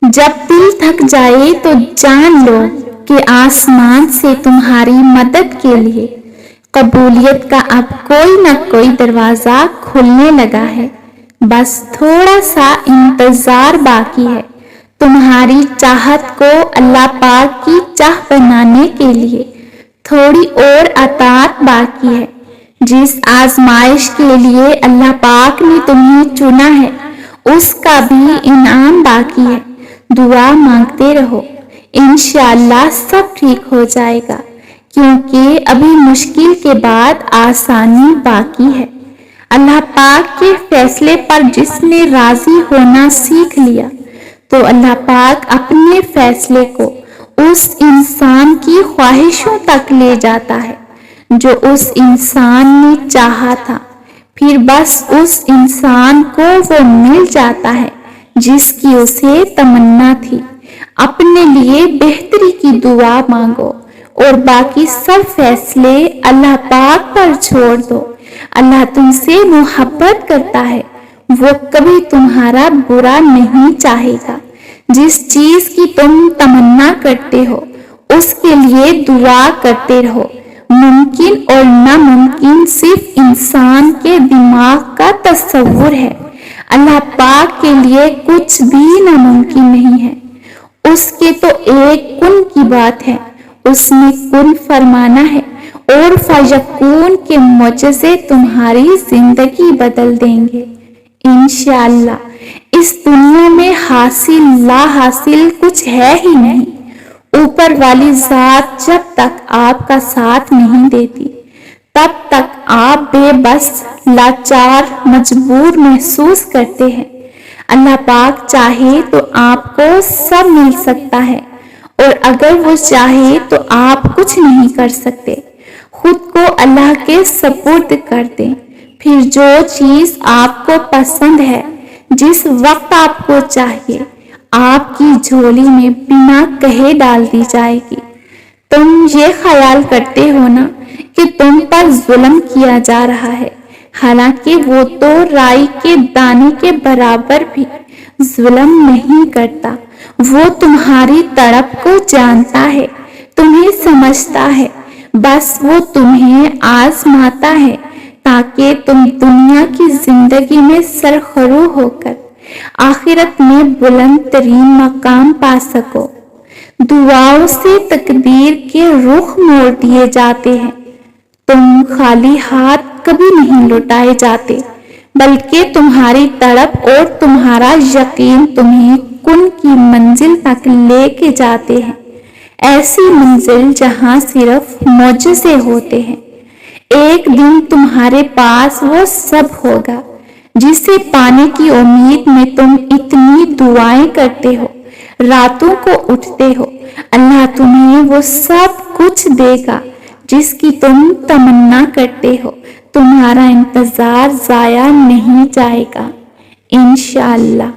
جب دل تھک جائے تو جان لو کہ آسمان سے تمہاری مدد کے لیے قبولیت کا اب کوئی نہ کوئی دروازہ کھلنے لگا ہے۔ بس تھوڑا سا انتظار باقی ہے۔ تمہاری چاہت کو اللہ پاک کی چاہ بنانے کے لیے تھوڑی اور اطاعت باقی ہے۔ جس آزمائش کے لیے اللہ پاک نے تمہیں چنا ہے اس کا بھی انعام باقی ہے۔ دعا مانگتے رہو، انشاءاللہ سب ٹھیک ہو جائے گا، کیونکہ ابھی مشکل کے بعد آسانی باقی ہے۔ اللہ پاک کے فیصلے پر جس نے راضی ہونا سیکھ لیا تو اللہ پاک اپنے فیصلے کو اس انسان کی خواہشوں تک لے جاتا ہے جو اس انسان نے چاہا تھا، پھر بس اس انسان کو وہ مل جاتا ہے جس کی اسے تمنا تھی۔ اپنے لیے بہتری کی دعا مانگو اور باقی سب فیصلے اللہ پاک پر چھوڑ دو۔ اللہ تم سے محبت کرتا ہے، وہ کبھی تمہارا برا نہیں چاہے گا۔ جس چیز کی تم تمنا کرتے ہو اس کے لیے دعا کرتے رہو۔ ممکن اور ناممکن صرف انسان کے دماغ کا تصور ہے، اللہ پاک کے لیے کچھ بھی ناممکن نہیں ہے۔ اس کے تو ایک کن کی بات ہے، اس نے کن فرمانا ہے اور فیکون کے معجزے تمہاری زندگی بدل دیں گے۔ انشاءاللہ اس دنیا میں حاصل لا حاصل کچھ ہے ہی نہیں۔ اوپر والی ذات جب تک آپ کا ساتھ نہیں دیتی تب تک آپ بے بس، لاچار، مجبور محسوس کرتے ہیں۔ اللہ پاک چاہے تو آپ کو سب مل سکتا ہے، اور اگر وہ چاہے تو آپ کچھ نہیں کر سکتے۔ خود کو اللہ کے سپرد کر دیں، پھر جو چیز آپ کو پسند ہے جس وقت آپ کو چاہیے آپ کی جھولی میں بنا کہے ڈال دی جائے گی۔ تم یہ خیال کرتے ہو نا کہ تم پر ظلم کیا جا رہا ہے، حالانکہ وہ تو رائی کے دانے کے برابر بھی ظلم نہیں کرتا۔ وہ تمہاری تڑپ کو جانتا ہے، تمہیں سمجھتا ہے، بس وہ تمہیں آزماتا ہے تاکہ تم دنیا کی زندگی میں سرخرو ہو کر آخرت میں بلند ترین مقام پا سکو۔ دعاؤں سے تقدیر کے رخ موڑ دیے جاتے ہیں۔ تم خالی ہاتھ کبھی نہیں لوٹائے جاتے، بلکہ تمہاری تڑپ اور تمہارا یقین تمہیں کن کی منزل تک لے کے جاتے ہیں، ایسی منزل جہاں صرف معجزے ہوتے ہیں۔ ایک دن تمہارے پاس وہ سب ہوگا جسے پانے کی امید میں تم اتنی دعائیں کرتے ہو، راتوں کو اٹھتے ہو۔ اللہ تمہیں وہ سب کچھ دے گا جس کی تم تمنا کرتے ہو۔ تمہارا انتظار ضائع نہیں جائے گا، انشاءاللہ۔